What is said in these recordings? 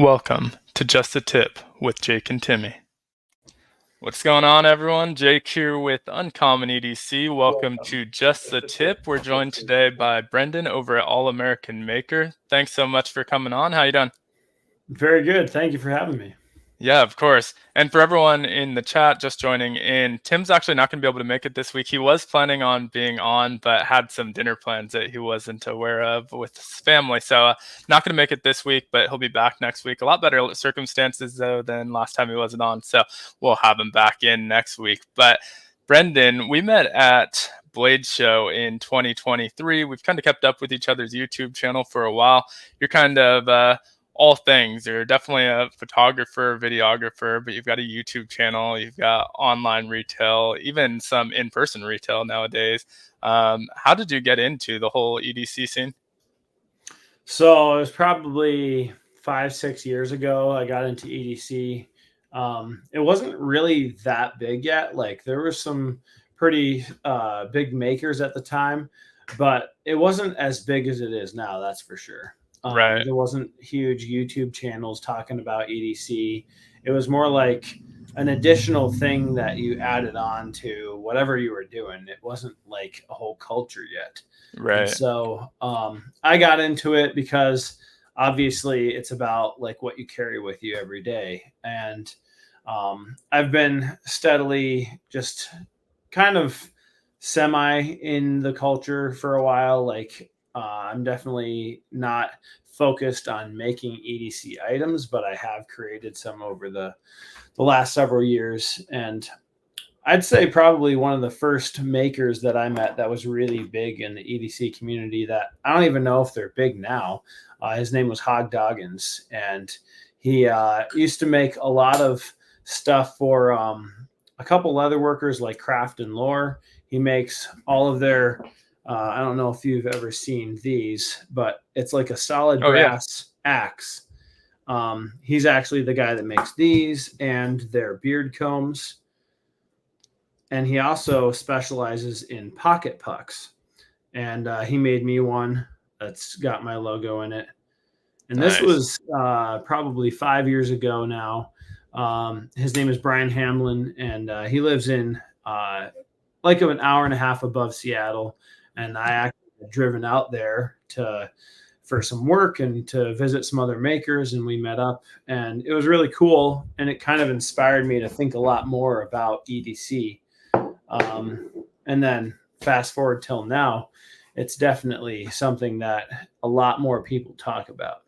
Welcome to Just a Tip with Jake and Timmy. What's going on, everyone? Jake here with Uncommon EDC. Welcome to Just a Tip. We're joined today by Brendan over at All American Maker. Thanks so much for coming on. How you doing? Very good. Thank you for having me. Yeah, of course. And for everyone in the chat just joining in, Tim's actually not going to be able to make it this week. He was planning on being on, but had some dinner plans that he wasn't aware of with his family. So not going to make it this week, but he'll be back next week. A lot better circumstances, though, than last time he wasn't on. So we'll have him back in next week. But Brendan, we met at Blade Show in 2023. We've kind of kept up with each other's YouTube channel for a while. You're kind of all things. You're definitely a photographer, videographer, but you've got a YouTube channel, you've got online retail, even some in-person retail nowadays. How did you get into the whole EDC scene? So it was probably 5-6 years ago I got into EDC. It wasn't really that big yet. Like there were some pretty big makers at the time, but it wasn't as big as it is now, that's for sure. Right. There wasn't huge YouTube channels talking about EDC. It was more like an additional thing that you added on to whatever you were doing. It wasn't like a whole culture yet. And Right. so I got into it because obviously it's about like what you carry with you every day. And I've been steadily just kind of semi in the culture for a while. Like I'm definitely not focused on making EDC items, but I have created some over the last several years. And I'd say probably one of the first makers that I met that was really big in the EDC community that I don't even know if they're big now. His name was Hog Doggins, and he used to make a lot of stuff for a couple leather workers like Craft and Lore. He makes all of their I don't know if you've ever seen these, but it's like a solid brass axe. He's actually the guy that makes these and their beard combs. And he also specializes in pocket pucks. And he made me one that's got my logo in it. And Nice. This was probably 5 years ago now. His name is Brian Hamlin, and he lives in like an hour and a half above Seattle. And I actually had driven out there for some work and to visit some other makers, and we met up, and it was really cool. And it kind of inspired me to think a lot more about EDC. And then fast forward till now, it's definitely something that a lot more people talk about.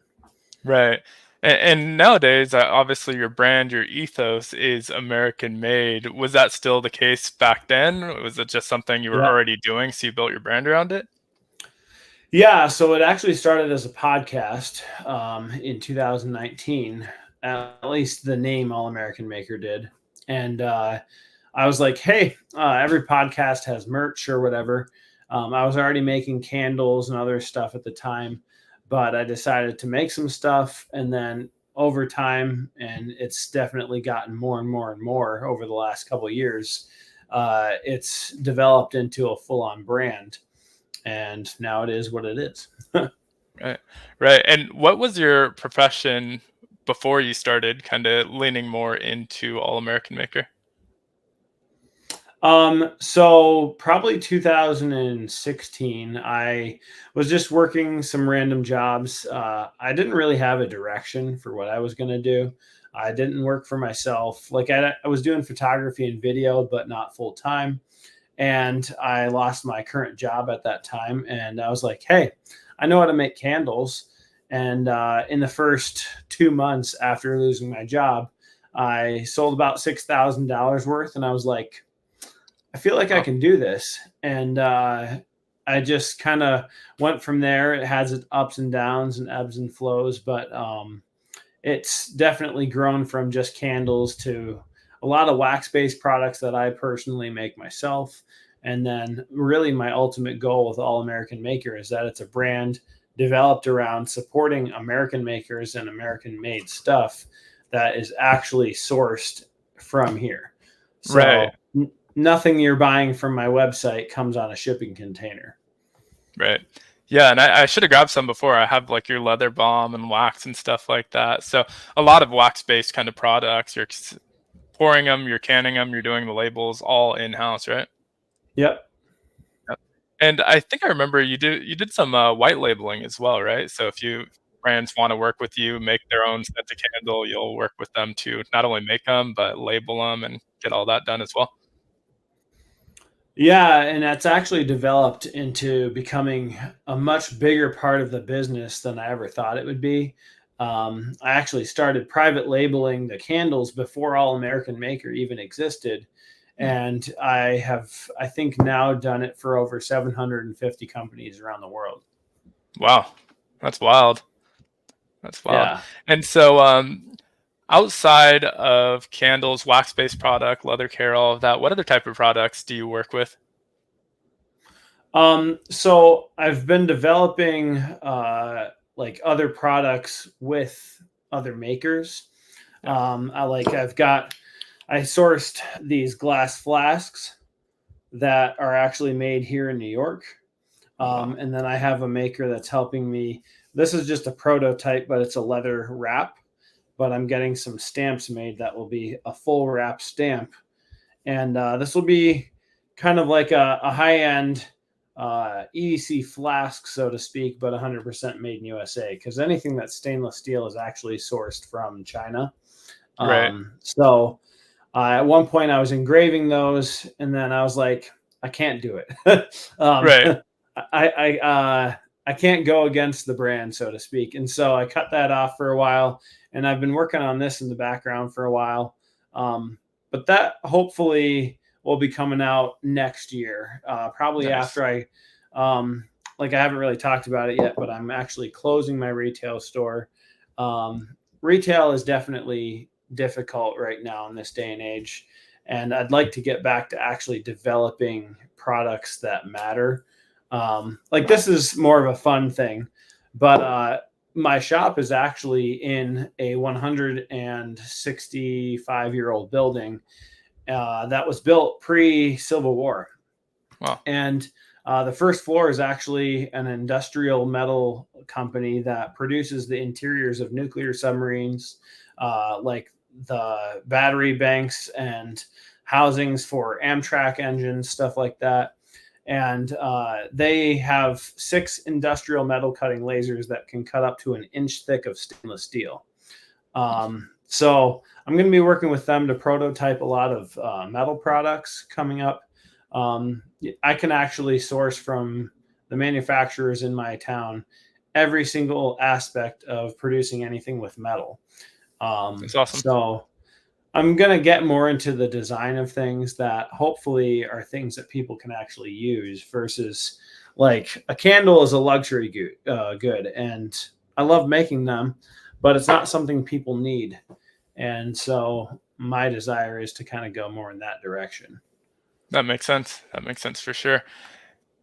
Right. And nowadays, obviously, your brand, your ethos is American made. Was that still the case back then? Was it just something you were already doing, so you built your brand around it? Yeah, so it actually started as a podcast in 2019. At least the name All American Maker did. And I was like, hey, every podcast has merch or whatever. I was already making candles and other stuff at the time, but I decided to make some stuff. And then over time, and it's definitely gotten more and more and more over the last couple of years, it's developed into a full-on brand. And now it is what it is. Right. Right. And what was your profession before you started kind of leaning more into All American Maker? So probably 2016, I was just working some random jobs. I didn't really have a direction for what I was going to do. I didn't work for myself. Like I was doing photography and video, but not full time. And I lost my current job at that time. And I was like, hey, I know how to make candles. And in the first 2 months after losing my job, I sold about $6,000 worth. And I was like, I feel like I can do this. And I just kind of went from there. It has its ups and downs and ebbs and flows, but it's definitely grown from just candles to a lot of wax-based products that I personally make myself. And then really my ultimate goal with All American Maker is that it's a brand developed around supporting American makers and American-made stuff that is actually sourced from here. So Right. Nothing you're buying from my website comes on a shipping container. Right. Yeah, and I should have grabbed some before. I have like your leather balm and wax and stuff like that. So a lot of wax-based kind of products. You're pouring them, you're canning them, you're doing the labels all in-house, right? Yep. Yep. And I think I remember you did some white labeling as well, right? So if brands want to work with you, make their own scented candle, you'll work with them to not only make them but label them and get all that done as well. Yeah, and that's actually developed into becoming a much bigger part of the business than I ever thought it would be. I actually started private labeling the candles before All American Maker even existed. Hmm. And I think, now done it for over 750 companies around the world. Wow, that's wild. That's wild. Yeah. And so, outside of candles, wax-based product, leather care, all of that, what other type of products do you work with? So I've been developing like other products with other makers. Yeah. I sourced these glass flasks that are actually made here in New York. Oh, wow. And then I have a maker that's helping me. This is just a prototype, but it's a leather wrap. But I'm getting some stamps made that will be a full wrap stamp. And this will be kind of like a high end EDC flask, so to speak, but 100% made in USA, because anything that's stainless steel is actually sourced from China. Right. So at one point I was engraving those, and then I was like, I can't do it. Right. I can't go against the brand, so to speak. And so I cut that off for a while, and I've been working on this in the background for a while. But that hopefully will be coming out next year, probably Nice. after I haven't really talked about it yet, but I'm actually closing my retail store. Retail is definitely difficult right now in this day and age, and I'd like to get back to actually developing products that matter. Like, this is more of a fun thing, but my shop is actually in a 165-year-old building that was built pre-Civil War. Wow. And the first floor is actually an industrial metal company that produces the interiors of nuclear submarines, like the battery banks and housings for Amtrak engines, stuff like that. And they have 6 industrial metal cutting lasers that can cut up to an inch thick of stainless steel. So I'm going to be working with them to prototype a lot of metal products coming up. I can actually source from the manufacturers in my town every single aspect of producing anything with metal. That's awesome. So I'm going to get more into the design of things that hopefully are things that people can actually use, versus like a candle is a luxury good. And I love making them, but it's not something people need. And so my desire is to kind of go more in that direction. That makes sense. That makes sense for sure.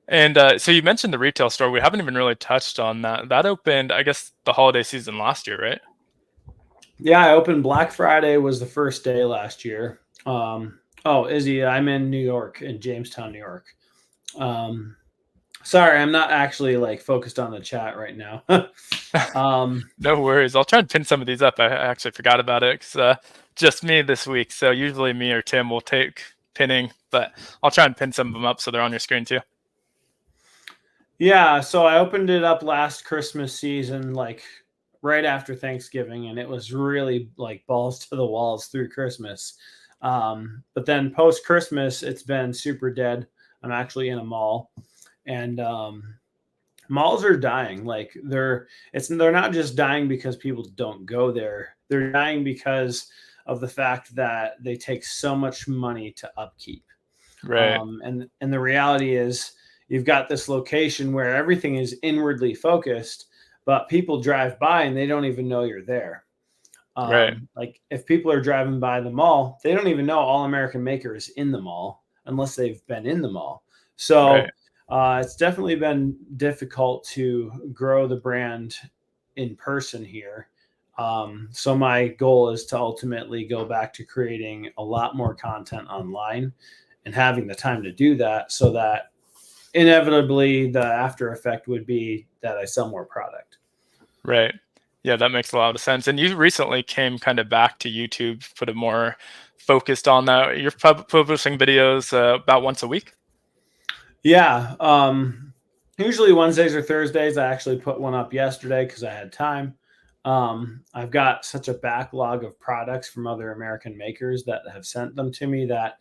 And so you mentioned the retail store. We haven't even really touched on that. That opened, I guess, the holiday season last year, right? Yeah, I opened Black Friday was the first day last year. Oh, Izzy, I'm in New York, in Jamestown, New York. Um, Sorry, I'm not actually like focused on the chat right now. No worries. I'll try and pin some of these up. I actually forgot about it because just me this week. So usually me or Tim will take pinning, but I'll try and pin some of them up so they're on your screen too. Yeah, so I opened it up last Christmas season, like right after Thanksgiving, and it was really like balls to the walls through Christmas. But then post Christmas, it's been super dead. I'm actually in a mall, and malls are dying. Like they're not just dying because people don't go there. They're dying because of the fact that they take so much money to upkeep. Right. And the reality is, you've got this location where everything is inwardly focused, but people drive by and they don't even know you're there. Right. Like, if people are driving by the mall, they don't even know All American Maker is in the mall unless they've been in the mall. Right. So it's definitely been difficult to grow the brand in person here. So my goal is to ultimately go back to creating a lot more content online and having the time to do that, so that inevitably the after effect would be that I sell more product. Right. Yeah, that makes a lot of sense. And you recently came kind of back to YouTube, put it more focused on that. You're publishing videos about once a week? Yeah. Usually Wednesdays or Thursdays. I actually put one up yesterday because I had time. I've got such a backlog of products from other American makers that have sent them to me that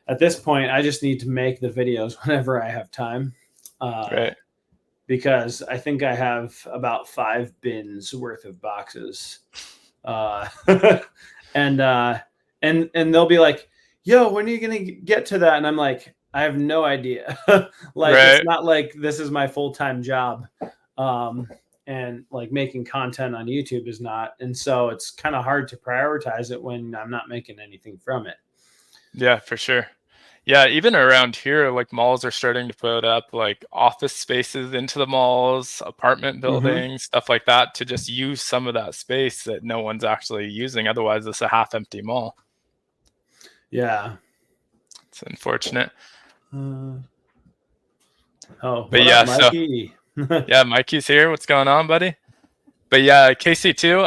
at this point, I just need to make the videos whenever I have time. Right. Because I think I have about 5 bins worth of boxes. And they'll be like, yo, when are you going to get to that? And I'm like, I have no idea. Like, Right. it's not like this is my full-time job. And like making content on YouTube is not. And so it's kind of hard to prioritize it when I'm not making anything from it. Yeah, for sure. Yeah, even around here, like malls are starting to put up like office spaces into the malls, apartment Mm-hmm. buildings, stuff like that to just use some of that space that no one's actually using. Otherwise, it's a half empty mall. Yeah. It's unfortunate. Oh, But what up, yeah, so Mikey? yeah, Mikey's here. What's going on, buddy? But yeah, Casey too.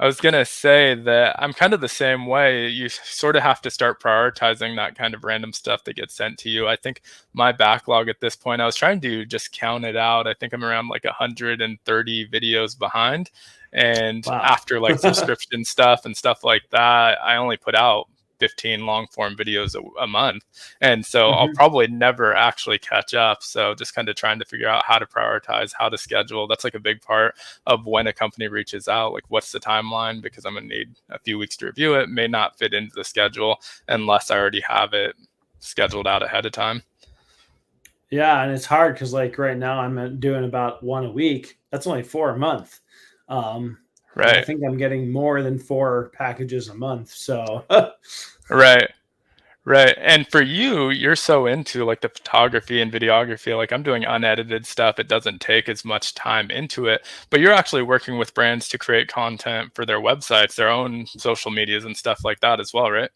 I was gonna say that I'm kind of the same way. You sort of have to start prioritizing that kind of random stuff that gets sent to you. I think my backlog at this point, I was trying to just count it out. I think I'm around like 130 videos behind. And Wow. after like subscription stuff and stuff like that, I only put out 15 long form videos a month. And so I'll Mm-hmm. probably never actually catch up. So just kind of trying to figure out how to prioritize, how to schedule. That's like a big part of when a company reaches out, like what's the timeline, because I'm going to need a few weeks to review it. May not fit into the schedule unless I already have it scheduled out ahead of time. Yeah, and it's hard because like right now I'm doing about one a week. That's only 4 a month. And I Right. think I'm getting more than 4 packages a month. So Right. Right. And for you, you're so into like the photography and videography. Like I'm doing unedited stuff. It doesn't take as much time into it, but you're actually working with brands to create content for their websites, their own social medias and stuff like that as well, right?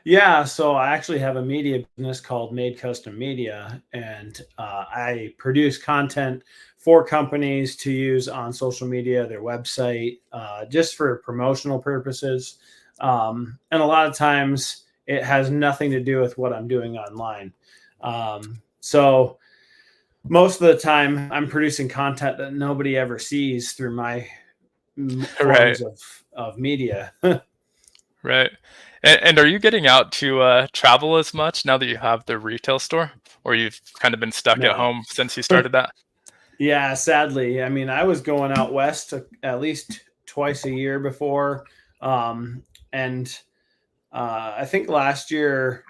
yeah, so I actually have a media business called Made Custom Media, and I produce content for companies to use on social media, their website, just for promotional purposes. And a lot of times it has nothing to do with what I'm doing online. So most of the time I'm producing content that nobody ever sees through my Right. forms of media. Right. And are you getting out to travel as much now that you have the retail store, or you've kind of been stuck at No. home since you started that? Yeah, sadly. I mean, I was going out west at least twice a year before. And I think last year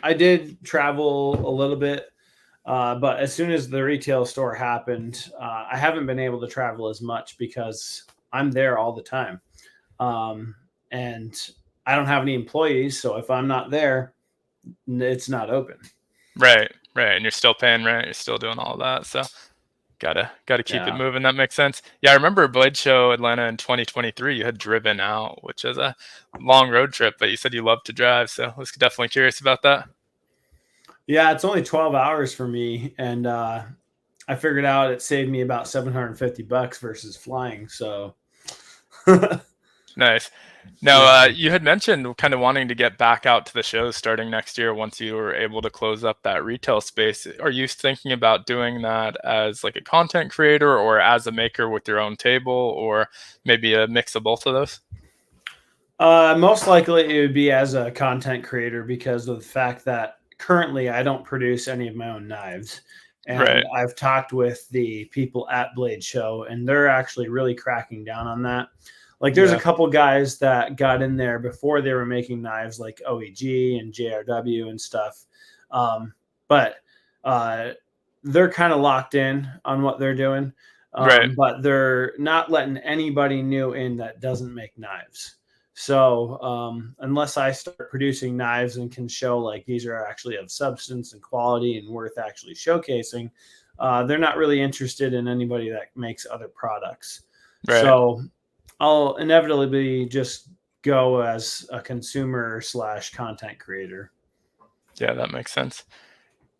I did travel a little bit. But as soon as the retail store happened, I haven't been able to travel as much because I'm there all the time. And I don't have any employees. So if I'm not there, it's not open. Right. Right. And you're still paying rent. You're still doing all that. So gotta keep it Yeah. moving. That makes sense. Yeah, I remember Blade Show Atlanta in 2023. You had driven out, which is a long road trip, but you said you love to drive, so I was definitely curious about that. Yeah, it's only 12 hours for me. And I figured out it saved me about $750 versus flying. So Nice. Now, yeah. you had mentioned kind of wanting to get back out to the shows starting next year once you were able to close up that retail space. Are you thinking about doing that as like a content creator or as a maker with your own table, or maybe a mix of both of those? Most likely it would be as a content creator because of the fact that currently I don't produce any of my own knives. And Right. I've talked with the people at Blade Show, and they're actually really cracking down on that. Like, there's a Yeah. couple guys that got in there before they were making knives, like OEG and JRW and stuff. But uh, they're kind of locked in on what they're doing. Right. But they're not letting anybody new in that doesn't make knives. So unless I start producing knives and can show like these are actually of substance and quality and worth actually showcasing, they're not really interested in anybody that makes other products. Right. So I'll inevitably just go as a consumer slash content creator. Yeah, that makes sense.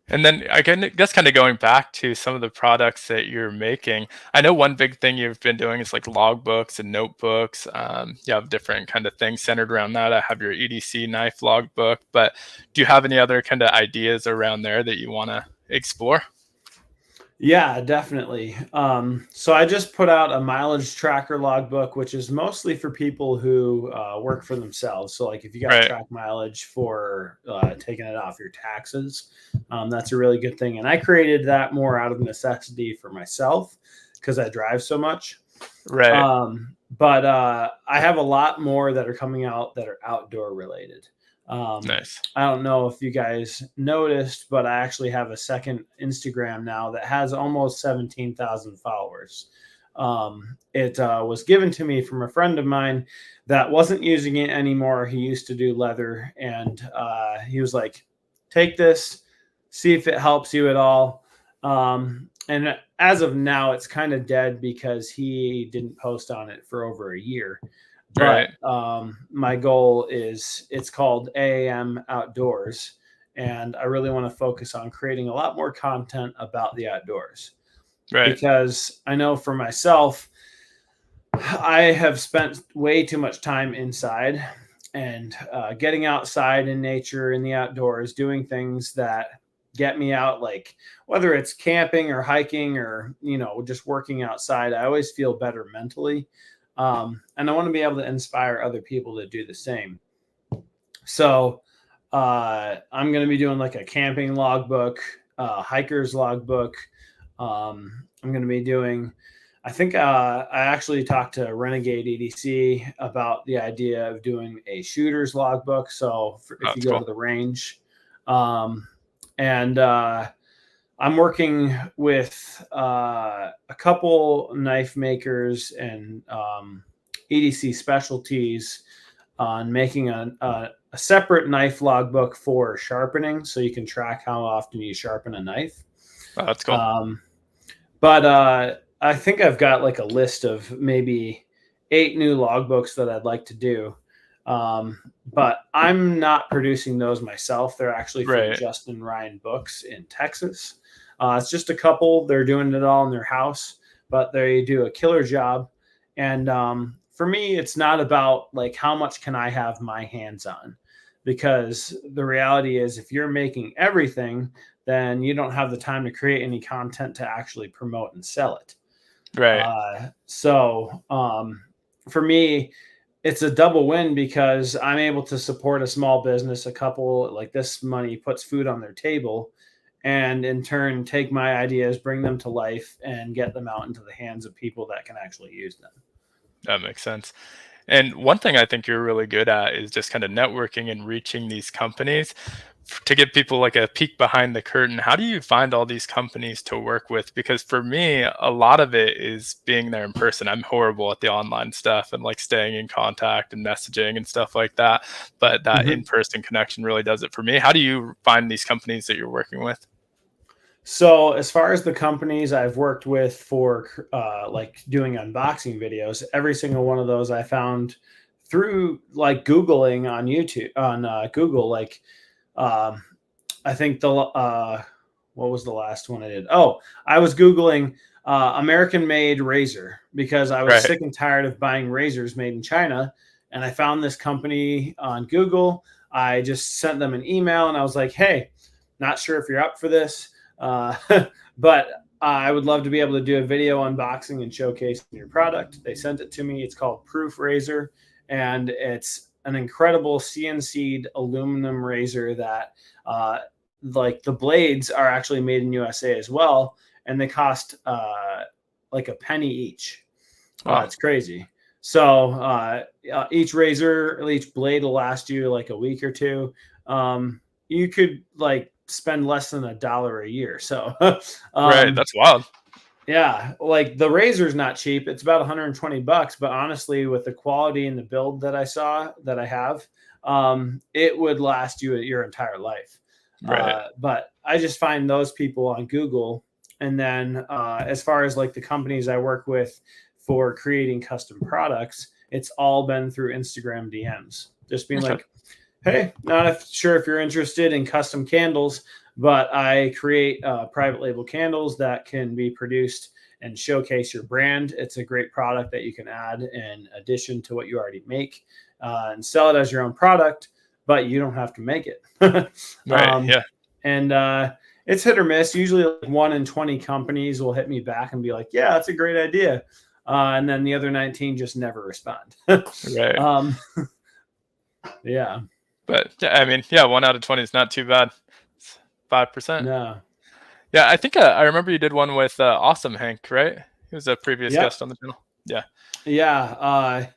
And then I guess kind of going back to some of the products that you're making, I know one big thing you've been doing is like logbooks and notebooks. You have different kind of things centered around that. I have your EDC knife logbook, but do you have any other kind of ideas around there that you want to explore? Yeah, definitely. So I just put out a mileage tracker logbook, which is mostly for people who work for themselves. So, like if you got to Right, track mileage for taking it off your taxes, that's a really good thing. And I created that more out of necessity for myself because I drive so much. right, But I have a lot more that are coming out that are outdoor related. nice. I don't know if you guys noticed, but I actually have a second Instagram now that has almost 17,000 followers. It was given to me from a friend of mine that wasn't using it anymore. He used to do leather, and he was like, take this, see if it helps you at all. And as of now, it's kind of dead because he didn't post on it for over a year. Right, But my goal is it's called AAM Outdoors. And I really want to focus on creating a lot more content about the outdoors right, because I know for myself, I have spent way too much time inside and getting outside in nature, in the outdoors, doing things that get me out, like whether it's camping or hiking or, just working outside. I always feel better mentally. And I want to be able to inspire other people to do the same. So I'm going to be doing like a camping logbook, hiker's logbook. I'm going to be doing, I think I actually talked to Renegade EDC about the idea of doing a shooter's logbook. So if you that's go cool. to the range, and I'm working with a couple knife makers and EDC specialties on making a separate knife logbook for sharpening, so you can track how often you sharpen a knife. Oh, that's cool. But I think I've got like a list of maybe 8 new logbooks that I'd like to do. But I'm not producing those myself. They're actually from Right, Justin Ryan Books in Texas. It's just a couple. They're doing it all in their house, but they do a killer job. And for me, it's not about like how much can I have my hands on, because the reality is if you're making everything, then you don't have the time to create any content to actually promote and sell it. right. For me, it's a double win because I'm able to support a small business, a couple like this money puts food on their table, and in turn take my ideas, bring them to life, and get them out into the hands of people that can actually use them. That makes sense. And one thing I think you're really good at is just kind of networking and reaching these companies. To give people like a peek behind the curtain, how do you find all these companies to work with? Because for me, a lot of it is being there in person. I'm horrible at the online stuff and like staying in contact and messaging and stuff like that. But that in Mhm. person connection really does it for me. How do you find these companies that you're working with? So, as far as the companies I've worked with for like doing unboxing videos, every single one of those I found through like Googling on YouTube on Google. Like, um, I think what was the last one I did? Oh, I was Googling American made razor because I was Right. sick and tired of buying razors made in China. And I found this company on Google. I just sent them an email and I was like, hey, not sure if you're up for this, uh, but I would love to be able to do a video unboxing and showcasing your product. They sent it to me. It's called Proof Razor, and it's an incredible CNC'd aluminum razor that like the blades are actually made in USA as well, and they cost like a penny each. Wow. It's crazy. So each razor, each blade will last you like a week or two. You could like spend less than $1 a year. So Right. um, That's wild. yeah, like the razor's not cheap. It's about 120 bucks, but honestly, with the quality and the build that I have, it would last you your entire life. Right. But I just find those people on Google. And then as far as like the companies I work with for creating custom products, it's all been through Instagram DMs. Just being Okay. like, hey, not sure if you're interested in custom candles, but I create private label candles that can be produced and showcase your brand. It's a great product that you can add in addition to what you already make, and sell it as your own product, but you don't have to make it. Right. Yeah. And it's hit or miss. Usually like 1 in 20 companies will hit me back and be like, yeah, that's a great idea. And then the other 19 just never respond. Right. Yeah. But I mean, yeah, 1 out of 20 is not too bad. It's 5%. No. Yeah, I think I remember you did one with Awesome Hank, right? He was a previous Yep. guest on the channel. Yeah. Yeah.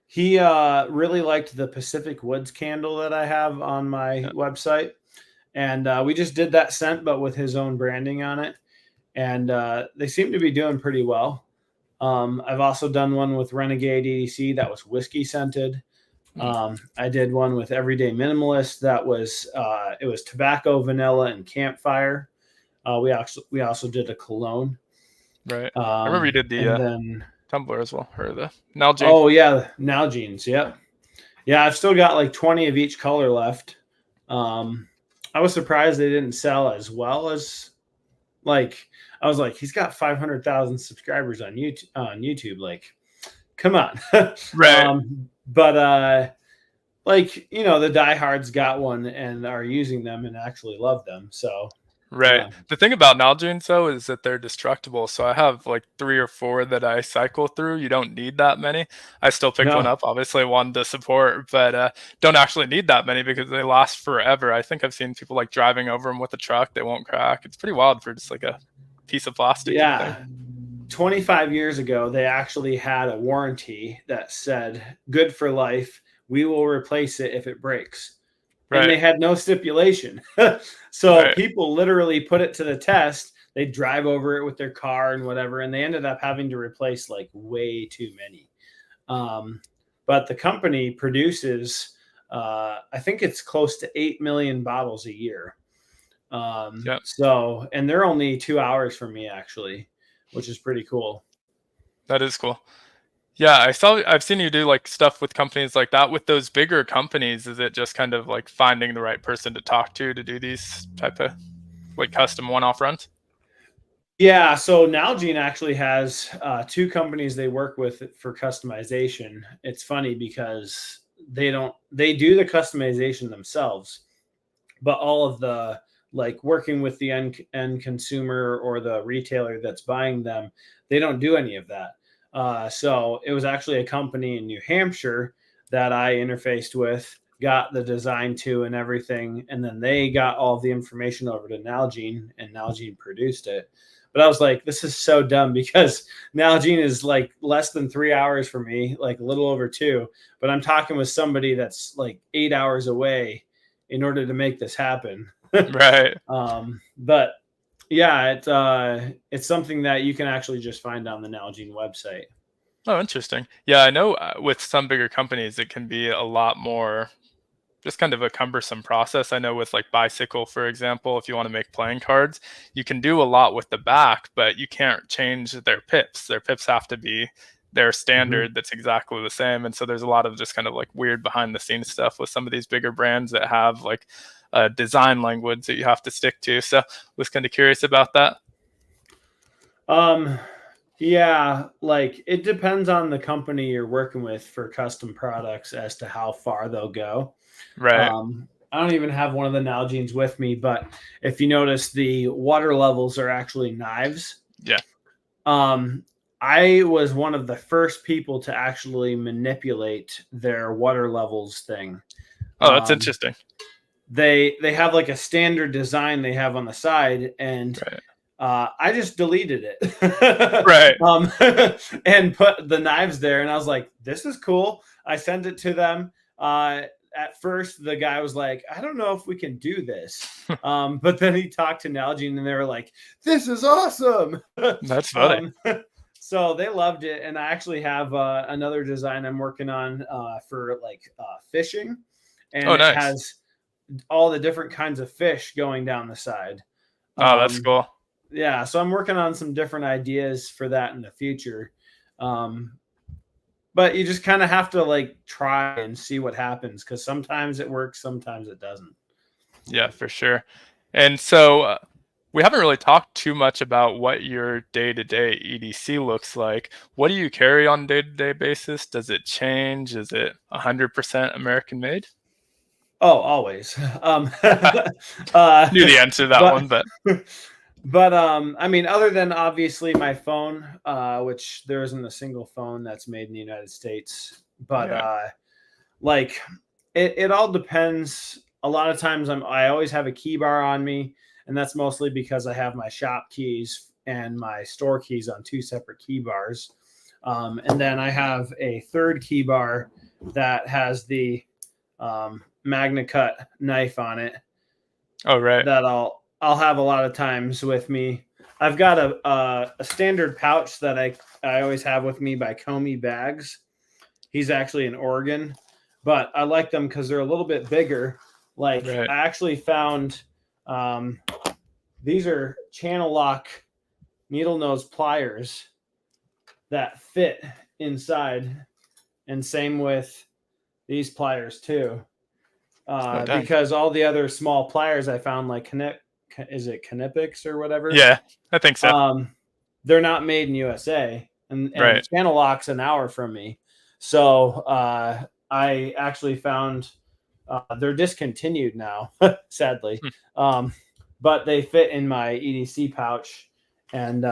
He really liked the Pacific Woods candle that I have on my website. And we just did that scent, but with his own branding on it. And they seem to be doing pretty well. I've also done one with Renegade EDC that was whiskey scented. I did one with Everyday Minimalist that was it was tobacco, vanilla, and campfire. We also did a cologne. Right. I remember you did the and then tumbler as well, or the Nalgene. Oh yeah, Nalgene's. Yep. Yeah, I've still got like 20 of each color left. I was surprised they didn't sell as well as like I was like, he's got 500,000 subscribers on YouTube. Like, come on. Right. But like, you know, the diehards got one and are using them and actually love them. So Right. yeah. The thing about Nalgene's though is that they're destructible. So I have like 3 or 4 that I cycle through. You don't need that many. I still picked one No. up, obviously one to support, but don't actually need that many because they last forever. I think I've seen people like driving over them with a truck. They won't crack. It's pretty wild for just like a piece of plastic. Yeah. 25 years ago, they actually had a warranty that said, good for life. We will replace it if it breaks. And they had no stipulation. So people literally put it to the test. They drive over it with their car and whatever, and they ended up having to replace like way too many. But the company produces, I think it's close to 8 million bottles a year. So, and they're only 2 hours from me actually, which is pretty cool. That is cool. Yeah, I've seen you do like stuff with companies like that. With those bigger companies, is it just kind of like finding the right person to talk to do these type of like custom one-off runs? Yeah, so Nalgene actually has 2 companies they work with for customization. It's funny because they do the customization themselves, but all of the like working with the end consumer or the retailer that's buying them, they don't do any of that. So it was actually a company in New Hampshire that I interfaced with, got the design to and everything, and then they got all the information over to Nalgene, and Nalgene produced it. But I was like, this is so dumb because Nalgene is like less than 3 hours for me, like a little over 2. But I'm talking with somebody that's like 8 hours away in order to make this happen. Right. But yeah, it's something that you can actually just find on the Nalgene website. Oh, interesting. Yeah, I know with some bigger companies, it can be a lot more just kind of a cumbersome process. I know with like Bicycle, for example, if you want to make playing cards, you can do a lot with the back, but you can't change their pips. Their pips have to be their standard that's exactly the same. And so there's a lot of just kind of like weird behind the scenes stuff with some of these bigger brands that have like a design language that you have to stick to. So was kind of curious about that. Yeah, like it depends on the company you're working with for custom products as to how far they'll go. Right. I don't even have one of the Nalgenes with me, but if you notice, the water levels are actually knives. Yeah. I was one of the first people to actually manipulate their water levels thing. Oh, that's interesting. They have like a standard design they have on the side, and I just deleted it. And put the knives there, and I was like, this is cool. I sent it to them. At first, the guy was like, I don't know if we can do this. But then he talked to Nalgene, and they were like, this is awesome. That's funny. So they loved it. And I actually have another design I'm working on for like fishing. And it has all the different kinds of fish going down the side. Oh, that's cool. Yeah. So I'm working on some different ideas for that in the future. But you just kind of have to like try and see what happens, because sometimes it works, sometimes it doesn't. Yeah, for sure. And so we haven't really talked too much about what your day-to-day EDC looks like. What do you carry on a day-to-day basis? Does it change? Is it 100% American made? Oh, always. Knew the answer to that but one, but but I mean, other than obviously my phone, which there isn't a single phone that's made in the United States. But yeah. like it all depends. A lot of times I always have a key bar on me, and that's mostly because I have my shop keys and my store keys on two separate key bars. And then I have a third key bar that has the Magna Cut knife on it. Oh, right. That I'll have a lot of times with me. I've got a standard pouch that I always have with me by Comey Bags. He's actually in Oregon, but I like them because they're a little bit bigger. Like Right. I actually found these are channel lock needle nose pliers that fit inside, and same with these pliers too. Because all the other small pliers I found, like is it Knipex or whatever? Yeah, I think so. They're not made in USA, and Right. Channel Lock's an hour from me. So I actually found they're discontinued now, sadly. But they fit in my EDC pouch, and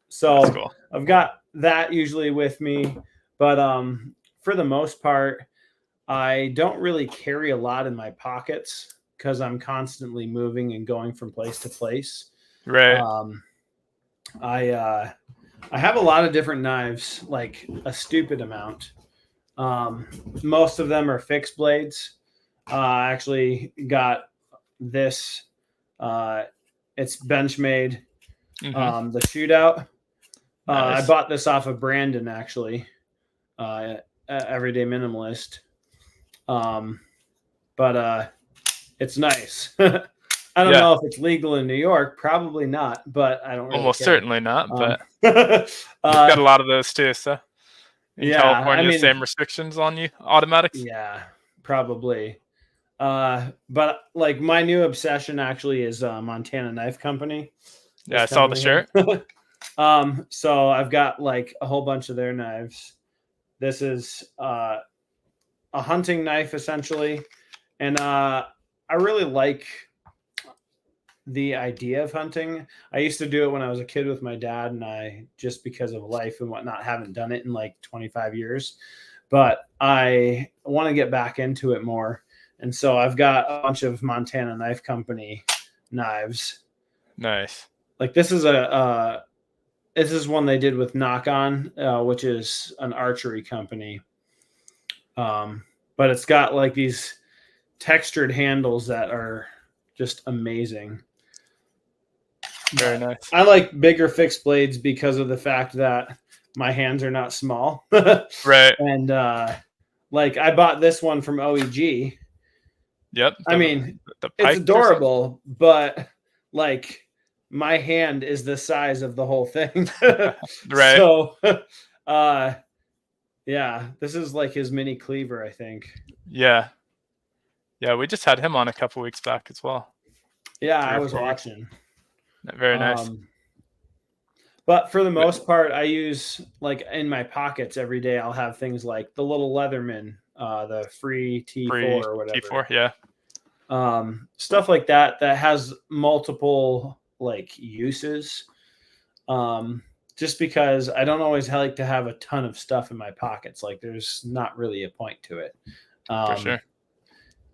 so cool. I've got that usually with me. But for the most part, I don't really carry a lot in my pockets because I'm constantly moving and going from place to place. Right. I have a lot of different knives, like a stupid amount. Most of them are fixed blades. I actually got this. It's Benchmade. The Shootout. Nice. I bought this off of Brandon, actually. Everyday Minimalist. But it's nice. I don't know if it's legal in New York. Probably not, but I don't really almost care. certainly not. But we've got a lot of those too. So in California, same restrictions on you, automatics. Yeah, probably. But like my new obsession actually is Montana Knife Company. Yeah, I saw the shirt. So I've got like a whole bunch of their knives. This is a hunting knife essentially, and I really like the idea of hunting. I used to do it when I was a kid with my dad, and I just because of life and whatnot haven't done it in like 25 years, but I want to get back into it more. And so I've got a bunch of Montana Knife Company knives. Nice. Like this is one they did with Knock On, which is an archery company. But it's got like these textured handles that are just amazing. Very nice. I like bigger fixed blades because of the fact that my hands are not small. Right. And like I bought this one from OEG. Yep. I mean, it's adorable, but like my hand is the size of the whole thing. Right. So yeah, this is like his mini cleaver, I think. Yeah. Yeah, we just had him on a couple weeks back as well. Yeah, I was watching. Very nice. But for the most part, I use like in my pockets every day. I'll have things like the little Leatherman, the free T4 or whatever. T4, yeah. Stuff like that has multiple like uses. Just because I don't always like to have a ton of stuff in my pockets. Like there's not really a point to it. For sure.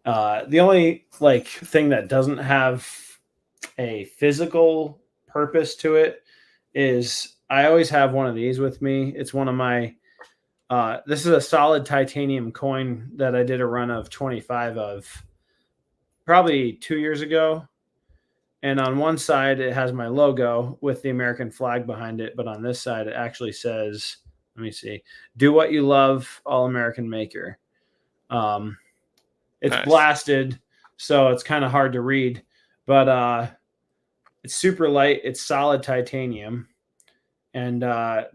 The only like thing that doesn't have a physical purpose to it is I always have one of these with me. It's one of my this is a solid titanium coin that I did a run of 25 of probably 2 years ago. And on one side it has my logo with the American flag behind it, but on this side it actually says, let me see, do what you love, all American maker. It's nice. Blasted, so it's kind of hard to read, but it's super light. It's solid titanium. And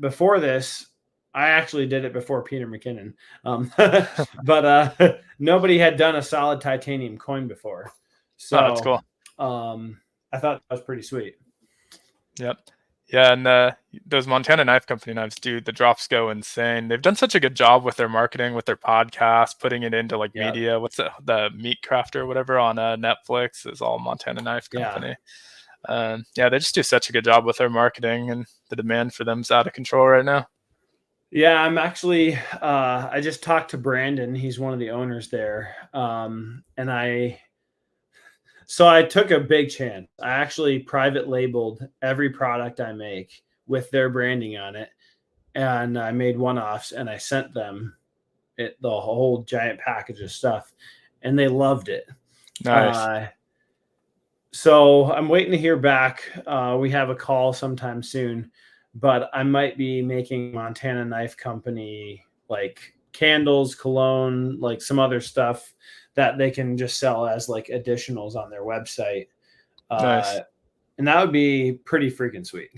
before this, I actually did it before Peter McKinnon. But nobody had done a solid titanium coin before. So that's cool. I thought that was pretty sweet. Yep. Yeah, and those Montana Knife Company knives, dude, the drops go insane. They've done such a good job with their marketing, with their podcast, putting it into like Yeah. media. What's the Meat Crafter or whatever on Netflix is all Montana Knife Company. Yeah, they just do such a good job with their marketing, and the demand for them's out of control right now. Yeah, I'm actually, I just talked to Brandon. He's one of the owners there. So I took a big chance. I actually private labeled every product I make with their branding on it. And I made one-offs and I sent them the whole giant package of stuff, and they loved it. Nice. So I'm waiting to hear back. We have a call sometime soon, but I might be making Montana Knife Company like candles, cologne, like some other stuff that they can just sell as like additionals on their website. Nice. And that would be pretty freaking sweet.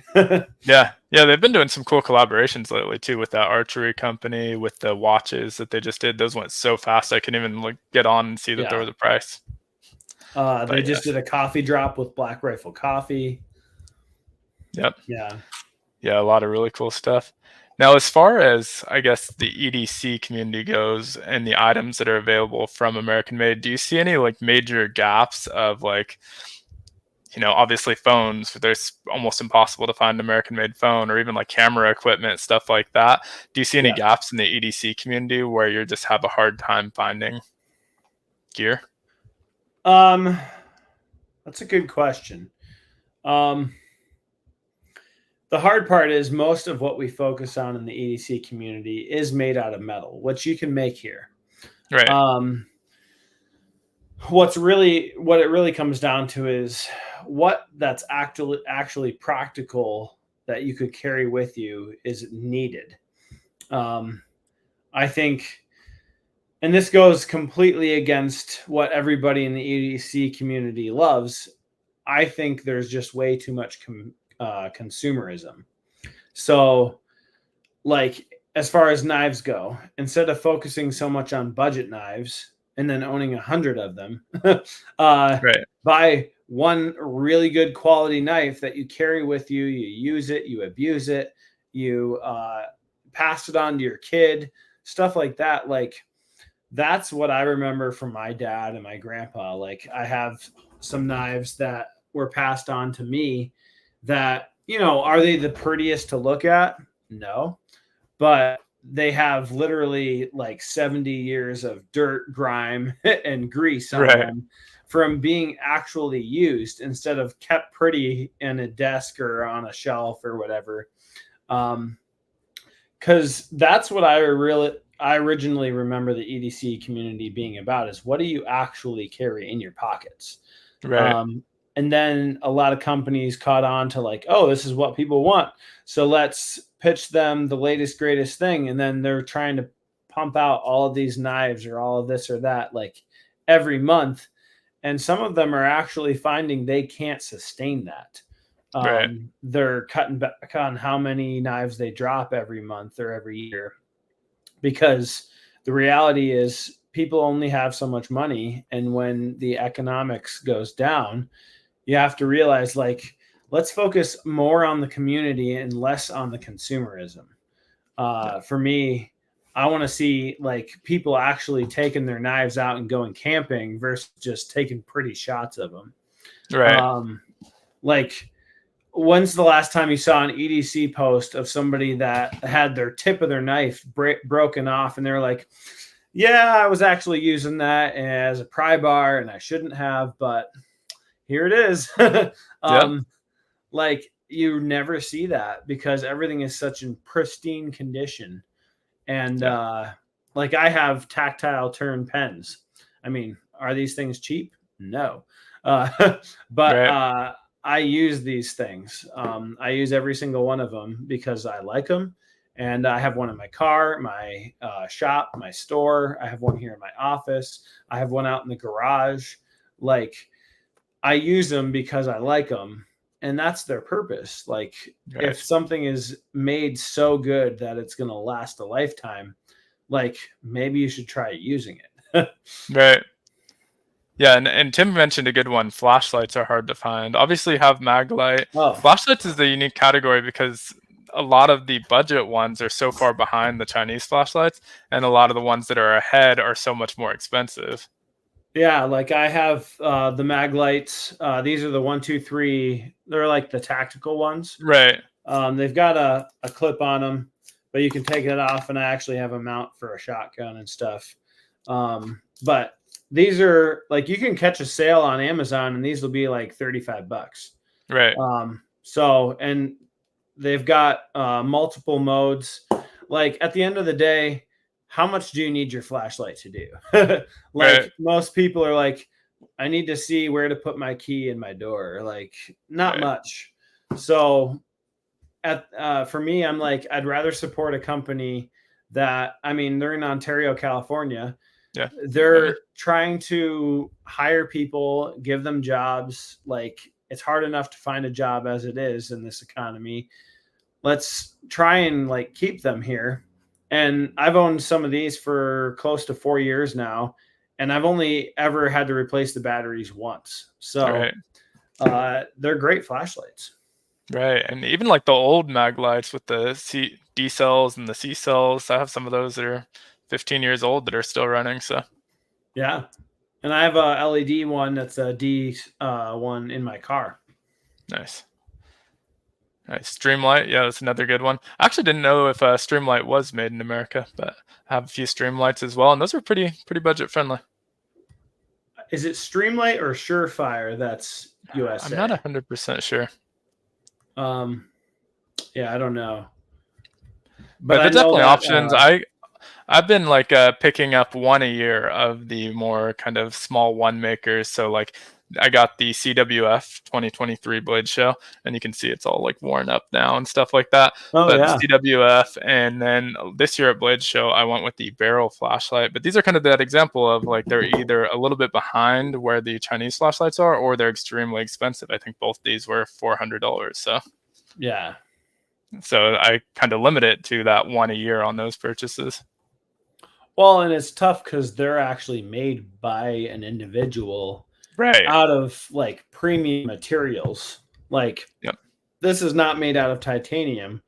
Yeah, they've been doing some cool collaborations lately too with that archery company, with the watches that they just did. Those went so fast I couldn't even get on and see that there was a price. They just did a coffee drop with Black Rifle Coffee. Yep. Yeah, a lot of really cool stuff. Now, as far as I guess the EDC community goes and the items that are available from American Made, do you see any like major gaps of like, obviously phones, there's almost impossible to find an American made phone, or even like camera equipment, stuff like that. Do you see any gaps in the EDC community where you just have a hard time finding gear? That's a good question. The hard part is most of what we focus on in the EDC community is made out of metal, which you can make here. Right. What it really comes down to is what that's actually practical that you could carry with you is needed. I think, and this goes completely against what everybody in the EDC community loves. I think there's just way too much consumerism. So, like, as far as knives go, instead of focusing so much on budget knives and then owning 100 of them, buy one really good quality knife that you carry with you. You use it, you abuse it, you pass it on to your kid, stuff like that. Like, that's what I remember from my dad and my grandpa. Like, I have some knives that were passed on to me that, are they the prettiest to look at? No, but they have literally like 70 years of dirt, grime, and grease on them from being actually used instead of kept pretty in a desk or on a shelf or whatever. Because that's what I originally remember the EDC community being about, is what do you actually carry in your pockets? Right. And then a lot of companies caught on to like, oh, this is what people want, so let's pitch them the latest, greatest thing. And then they're trying to pump out all of these knives or all of this or that, like every month. And some of them are actually finding they can't sustain that. They're cutting back on how many knives they drop every month or every year, because the reality is people only have so much money. And when the economics goes down, you have to realize, like, let's focus more on the community and less on the consumerism. For me, I want to see like people actually taking their knives out and going camping versus just taking pretty shots of them. Like, when's the last time you saw an EDC post of somebody that had their tip of their knife broken off and they're like, yeah, I was actually using that as a pry bar and I shouldn't have, but here it is. Like, you never see that because everything is such in pristine condition. And like, I have tactile turn pens. I mean, are these things cheap? No. But I use these things. I use every single one of them because I like them. And I have one in my car, my shop, my store. I have one here in my office. I have one out in the garage. Like, I use them because I like them. And that's their purpose. Like, if something is made so good that it's going to last a lifetime, like, maybe you should try using it. Yeah, and Tim mentioned a good one. Flashlights are hard to find. Obviously, you have mag light. Oh, Flashlights is the unique category because a lot of the budget ones are so far behind the Chinese flashlights, and a lot of the ones that are ahead are so much more expensive. yeah, like I have the mag lights. These are the 123. They're like the tactical ones. Right. They've got a clip on them, but you can take it off, and I actually have a mount for a shotgun and stuff. But these are like, you can catch a sale on Amazon, and these will be like $35. Right. So, and they've got multiple modes. Like at the end of the day, how much do you need your flashlight to do? Like Right. most people are like, I need to see where to put my key in my door. Like not Right. much. So for me, I'm like, I'd rather support a company that, I mean, they're in Ontario, California. Yeah. They're trying to hire people, give them jobs. Like it's hard enough to find a job as it is in this economy. Let's try and like keep them here. And I've owned some of these for close to 4 years now, and I've only ever had to replace the batteries once. So they're great flashlights. Right. And even like the old mag lights with the D cells and the C cells, I have some of those that are 15 years old that are still running. So yeah. And I have a LED one that's a D one in my car. nice. Nice. Streamlight, yeah, that's another good one. I actually didn't know if Streamlight was made in America, but I have a few Streamlights as well, and those are pretty budget friendly. Is it Streamlight or Surefire that's USA? I'm not 100% sure. Yeah, I don't know. But there's definitely options. I've been like picking up one a year of the more kind of small one makers. So like I got the CWF 2023 Blade Show, and you can see it's all like worn up now and stuff like that. Oh, yeah. CWF, and then this year at Blade Show, I went with the barrel flashlight. But these are kind of that example of like they're either a little bit behind where the Chinese flashlights are, or they're extremely expensive. I think both these were $400. Yeah. So I kind of limit it to that one a year on those purchases. Well, and it's tough because they're actually made by an individual, right, out of like premium materials. Like, yep. This is not made out of titanium,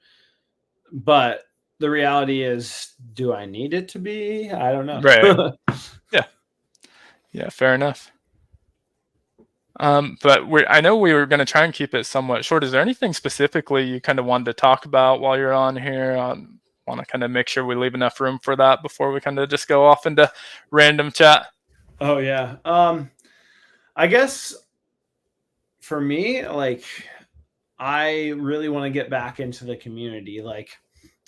but the reality is, do I need it to be? I don't know. Right. Yeah, fair enough. But I know we were going to try and keep it somewhat short. Is there anything specifically you kind of wanted to talk about while you're on here? Want to kind of make sure we leave enough room for that before we kind of just go off into random chat. Oh yeah. I guess for me, like, I really want to get back into the community. Like,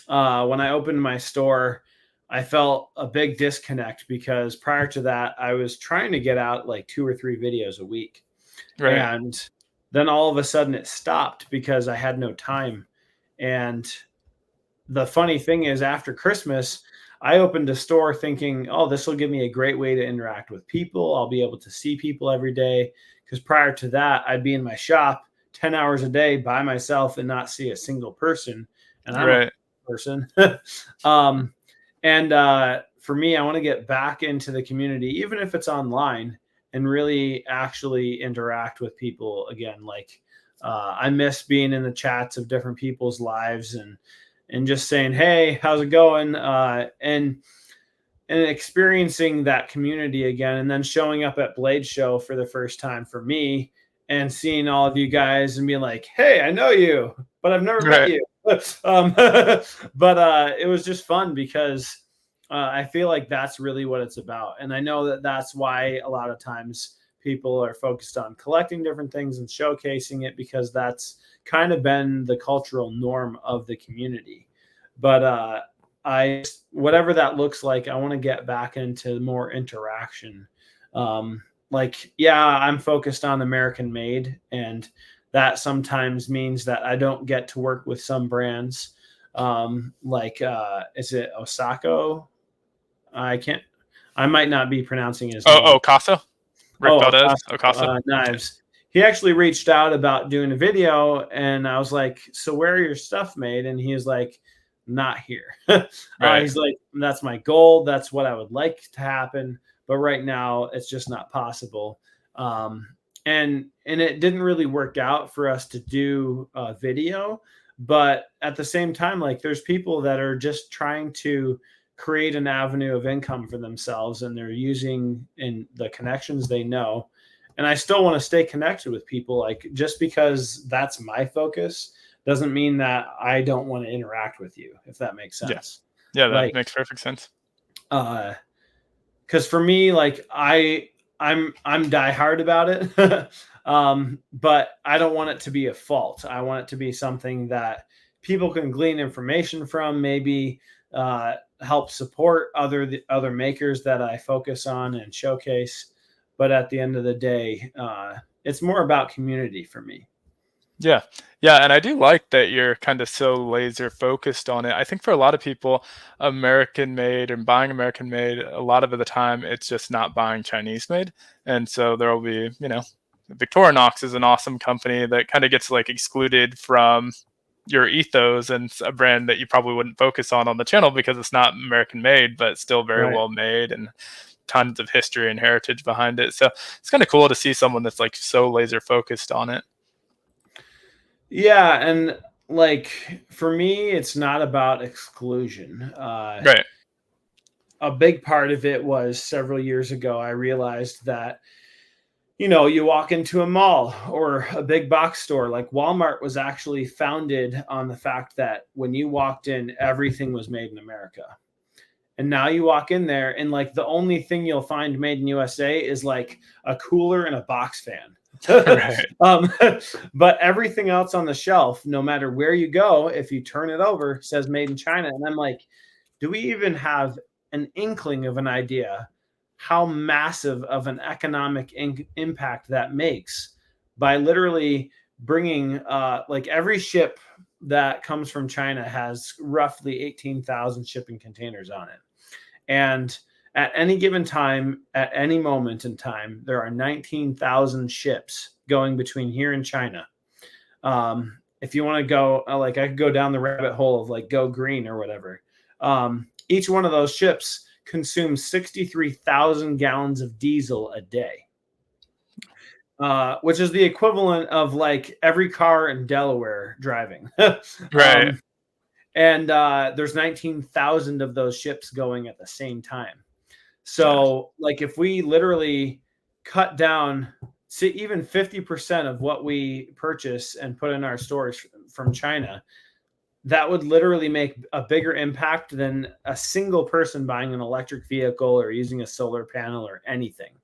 when I opened my store, I felt a big disconnect because prior to that, I was trying to get out like 2 or 3 videos a week. Right. And then all of a sudden it stopped because I had no time. And the funny thing is, after Christmas, I opened a store thinking, oh, this will give me a great way to interact with people. I'll be able to see people every day. Because prior to that, I'd be in my shop 10 hours a day by myself and not see a single person. And I'm a person. For me, I want to get back into the community, even if it's online, and really actually interact with people again. Like, I miss being in the chats of different people's lives and just saying, hey, how's it going? And experiencing that community again, and then showing up at Blade Show for the first time for me and seeing all of you guys and being like, hey, I know you, but I've never met you. But it was just fun because I feel like that's really what it's about. And I know that that's why a lot of times people are focused on collecting different things and showcasing it, because that's kind of been the cultural norm of the community. But whatever that looks like, I want to get back into more interaction. I'm focused on American made, and that sometimes means that I don't get to work with some brands. Is it Osako? I might not be pronouncing his name. Okaso? Rick Valdez? Okaso. Knives. He actually reached out about doing a video, and I was like, so where are your stuff made? And he was like, not here. He's like, that's my goal. That's what I would like to happen, but right now it's just not possible. And it didn't really work out for us to do video, but at the same time, like there's people that are just trying to create an avenue of income for themselves, and they're using in the connections they know. And I still want to stay connected with people. Like, just because that's my focus doesn't mean that I don't want to interact with you, if that makes sense. Yeah, that like, makes perfect sense. Because for me, like I'm diehard about it. But I don't want it to be a fault. I want it to be something that people can glean information from, maybe help support other makers that I focus on and showcase. But at the end of the day, it's more about community for me. Yeah. Yeah. And I do like that you're kind of so laser focused on it. I think for a lot of people, American made and buying American made, a lot of the time, it's just not buying Chinese made. And so there will be, Victorinox is an awesome company that kind of gets like excluded from your ethos, and it's a brand that you probably wouldn't focus on the channel because it's not American made, but still very Right. well made and tons of history and heritage behind it. So it's kind of cool to see someone that's like so laser focused on it. Yeah, and like for me, it's not about exclusion. Right. A big part of it was several years ago, I realized that, you walk into a mall or a big box store, like Walmart was actually founded on the fact that when you walked in, everything was made in America. And now you walk in there and like the only thing you'll find made in USA is like a cooler and a box fan. Right. But everything else on the shelf, no matter where you go, if you turn it over, says made in China. And I'm like, do we even have an inkling of an idea how massive of an economic impact that makes by literally bringing like every ship that comes from China has roughly 18,000 shipping containers on it. And at any given time, at any moment in time, there are 19,000 ships going between here and China. If you want to go, like I could go down the rabbit hole of like go green or whatever. Each one of those ships consumes 63,000 gallons of diesel a day, which is the equivalent of like every car in Delaware driving. Right. And there's 19,000 of those ships going at the same time. So like if we literally cut down to even 50% of what we purchase and put in our stores from China, that would literally make a bigger impact than a single person buying an electric vehicle or using a solar panel or anything.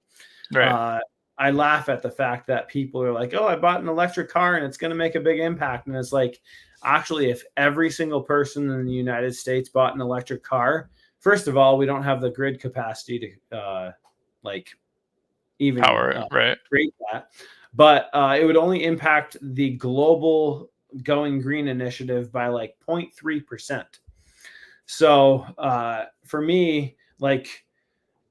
Right. I laugh at the fact that people are like, oh, I bought an electric car and it's going to make a big impact. And it's like, actually, if every single person in the United States bought an electric car, first of all, we don't have the grid capacity to even power, right? create that. But it would only impact the global Going Green initiative by like 0.3%. So for me, like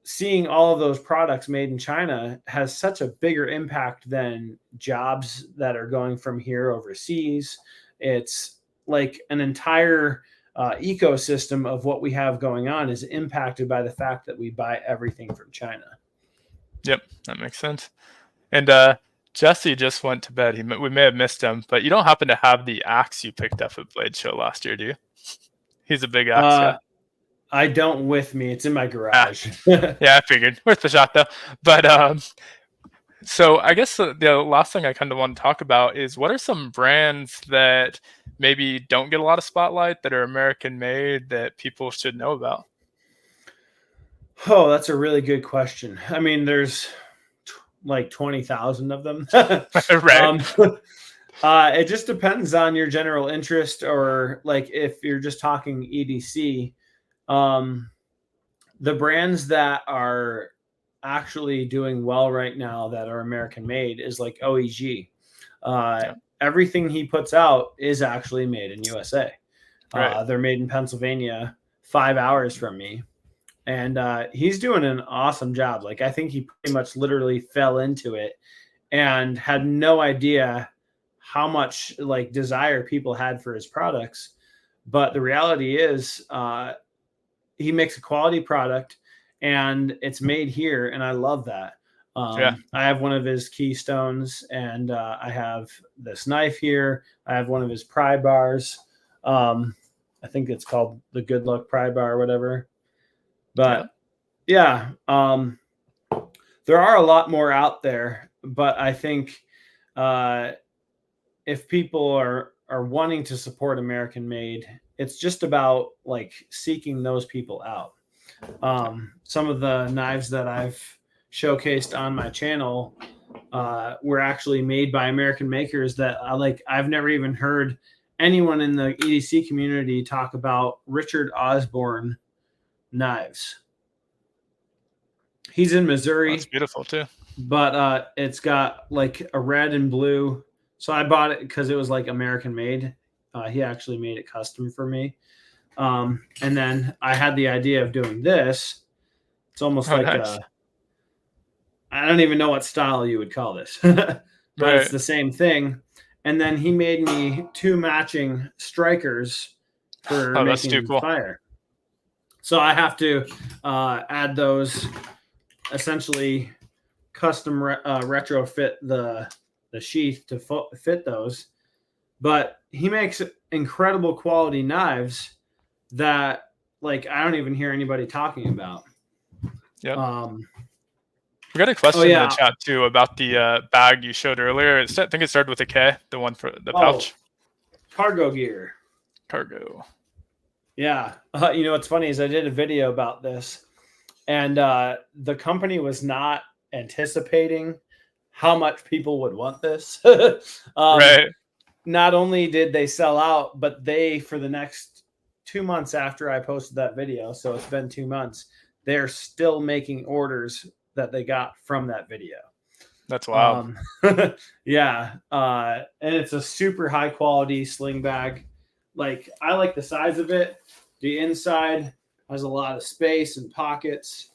seeing all of those products made in China has such a bigger impact than jobs that are going from here overseas. It's like an entire ecosystem of what we have going on is impacted by the fact that we buy everything from China. Yep, that makes sense. And Jesse just went to bed. We may have missed him, but you don't happen to have the axe you picked up at Blade Show last year, do you? He's a big axe guy. I don't with me. It's in my garage. Yeah, I figured. Worth the shot, though. But so I guess the last thing I kind of want to talk about is what are some brands that maybe don't get a lot of spotlight that are American made that people should know about? Oh, that's a really good question. I mean, there's like 20,000 of them. Right. It just depends on your general interest, or like if you're just talking EDC. The brands that are actually doing well right now that are American made is like OEG. Everything he puts out is actually made in USA. Right. They're made in Pennsylvania, 5 hours from me. And he's doing an awesome job. Like, I think he pretty much literally fell into it and had no idea how much like desire people had for his products. But the reality is he makes a quality product, and it's made here, and I love that. Yeah. I have one of his keystones, and I have this knife here. I have one of his pry bars. I think it's called the Good Luck Pry Bar or whatever. But yeah, there are a lot more out there, but I think if people are wanting to support American made, it's just about like seeking those people out. Some of the knives that I've showcased on my channel were actually made by American makers that I've never even heard anyone in the EDC community talk about Richard Osborne knives. He's in Missouri. That's beautiful too. But it's got like a red and blue. So I bought it because it was like American made. He actually made it custom for me. And then I had the idea of doing this. It's almost nice. I don't even know what style you would call this, but It's the same thing. And then he made me 2 matching strikers for making fire. So I have to add those, essentially custom retrofit the sheath to fit those. But he makes incredible quality knives that like I don't even hear anybody talking about. Yeah. We got a question in the chat too about the bag you showed earlier. I think it started with a K, the one for the pouch. Cargo gear. Cargo. Yeah. You know what's funny is I did a video about this, and the company was not anticipating how much people would want this. Right. Not only did they sell out, but for the next 2 months after I posted that video, so it's been 2 months, they're still making orders that they got from that video. That's wild. Yeah. And it's a super high quality sling bag. Like I like the size of it. The inside has a lot of space and pockets.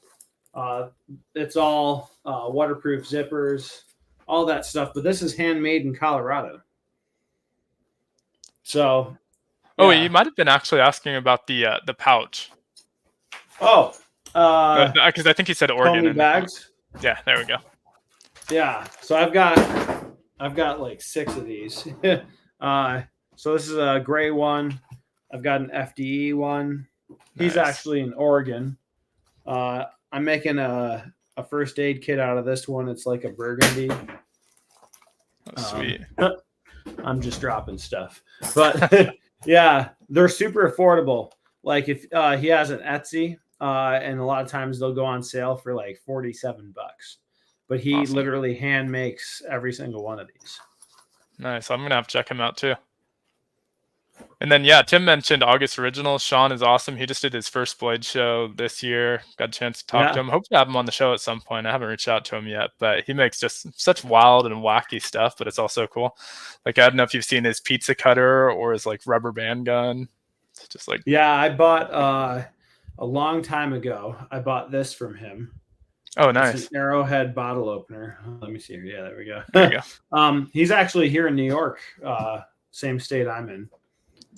It's all waterproof zippers, all that stuff. But this is handmade in Colorado. So. Oh, you might have been actually asking about the pouch. Oh. Because I think he said Oregon. Bags. Yeah, there we go. Yeah, so I've got like 6 of these. So this is a gray one. I've got an FDE one. He's actually in Oregon. I'm making a first aid kit out of this one. It's like a burgundy. Oh, sweet. I'm just dropping stuff, but yeah, they're super affordable. Like if he has an Etsy. And a lot of times they'll go on sale for like $47, but he literally hand makes every single one of these. Nice. I'm going to have to check him out too. And then, yeah, Tim mentioned August Originals. Sean is awesome. He just did his first Blade show this year. Got a chance to talk to him. Hope to have him on the show at some point. I haven't reached out to him yet, but he makes just such wild and wacky stuff, but it's also cool. Like, I don't know if you've seen his pizza cutter or his like rubber band gun. It's just like, yeah, I bought, a long time ago, I bought this from him. Oh, nice. It's an Arrowhead bottle opener. Let me see here. Yeah, there we go. There you go. He's actually here in New York, same state I'm in.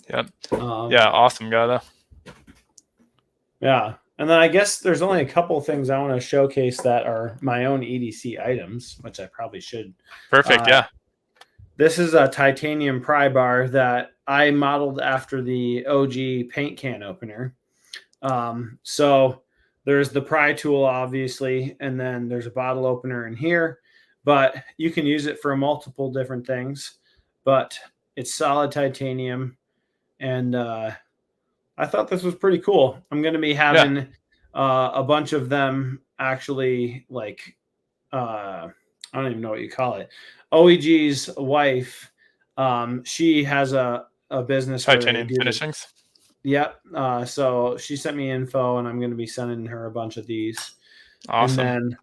Yep. Yeah, awesome guy though. Yeah, and then I guess there's only a couple things I want to showcase that are my own EDC items, which I probably should. Perfect. Yeah. This is a titanium pry bar that I modeled after the OG paint can opener. So there's the pry tool, obviously, and then there's a bottle opener in here, but you can use it for multiple different things, but it's solid titanium. And, I thought this was pretty cool. I'm going to be having, a bunch of them actually like, I don't even know what you call it. OEG's wife, she has a business. Titanium finishings. Yep. So she sent me info, and I'm going to be sending her a bunch of these. Awesome. And then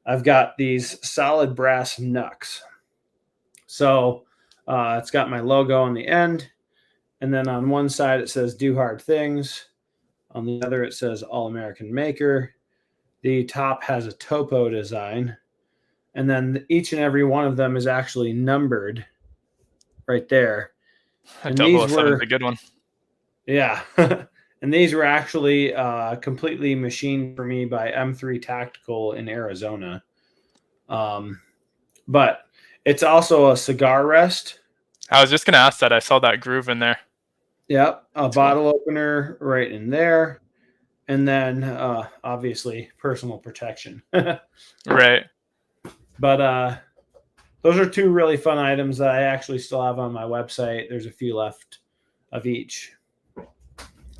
I've got these solid brass knucks. So it's got my logo on the end. And then on one side, it says Do Hard Things. On the other, it says All American Maker. The top has a topo design. And then each and every one of them is actually numbered right there. And 007 is a good one. Yeah. And these were actually completely machined for me by M3 Tactical in Arizona. But it's also a cigar rest. I was just gonna ask that. I saw that groove in there. Yep, a That's bottle cool. opener right in there, and then obviously personal protection. Right. But those are two really fun items that I actually still have on my website. There's a few left of each.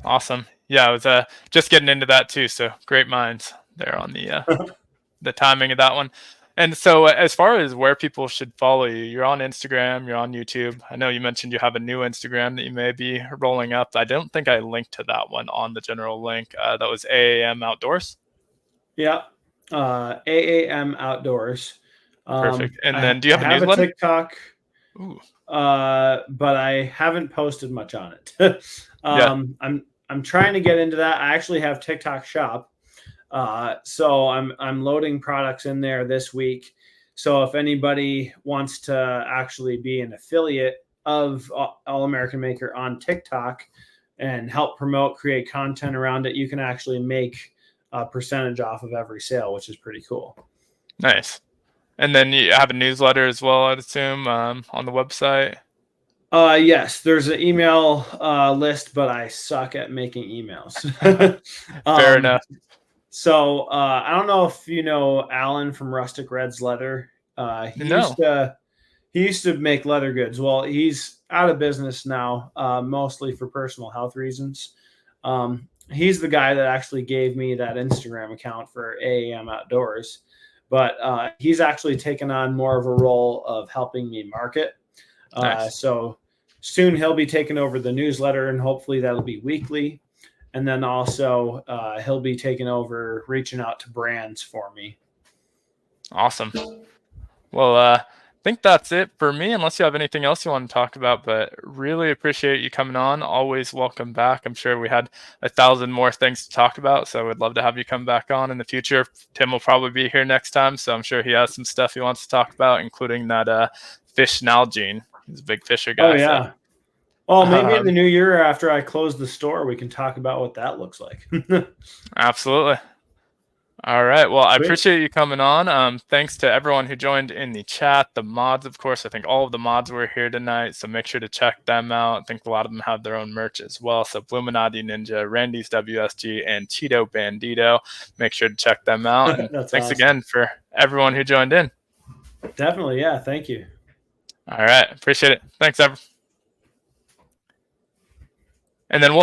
Awesome. Yeah, I was just getting into that too. So great minds there on the timing of that one. And so, as far as where people should follow you, you're on Instagram, you're on YouTube. I know you mentioned you have a new Instagram that you may be rolling up. I don't think I linked to that one on the general link. That was AAM Outdoors. Yeah, AAM Outdoors. Perfect. And I then, do you have a have a newsletter? TikTok, Ooh, but I haven't posted much on it. yeah, I'm trying to get into that. I actually have TikTok Shop, so I'm loading products in there this week. So if anybody wants to actually be an affiliate of All American Maker on TikTok and help promote, create content around it, you can actually make a percentage off of every sale, which is pretty cool. nice. And then you have a newsletter as well, I'd assume, on the website. Yes, there's an email list, but I suck at making emails. Fair um, enough. so I don't know if you know Alan from Rustic Red's Leather. No. He used to make leather goods. Well, he's out of business now, mostly for personal health reasons. He's the guy that actually gave me that Instagram account for AAM Outdoors, but he's actually taken on more of a role of helping me market. Nice. So soon he'll be taking over the newsletter, and hopefully that'll be weekly. And then also he'll be taking over reaching out to brands for me. Awesome. Well, I think that's it for me, unless you have anything else you want to talk about. But really appreciate you coming on. Always welcome back. I'm sure we had 1,000 more things to talk about, so I would love to have you come back on in the future. Tim will probably be here next time, so I'm sure he has some stuff he wants to talk about, including that fish Nalgene. He's a big fisher Oh guy. So yeah. Well, maybe in the um, new year after I close the store, we can talk about what that looks like. absolutely. All right. Well, I Sweet. appreciate you coming on. Thanks to everyone who joined in the chat, the mods, of course. I think all of the mods were here tonight, so make sure to check them out. I think a lot of them have their own merch as well. So Bluminati Ninja, Randy's WSG, and Cheeto Bandito. Make sure to check them out. And That's thanks awesome. again for everyone who joined in. Definitely. Yeah. Thank you. All right. Appreciate it. Thanks, everyone. And then we'll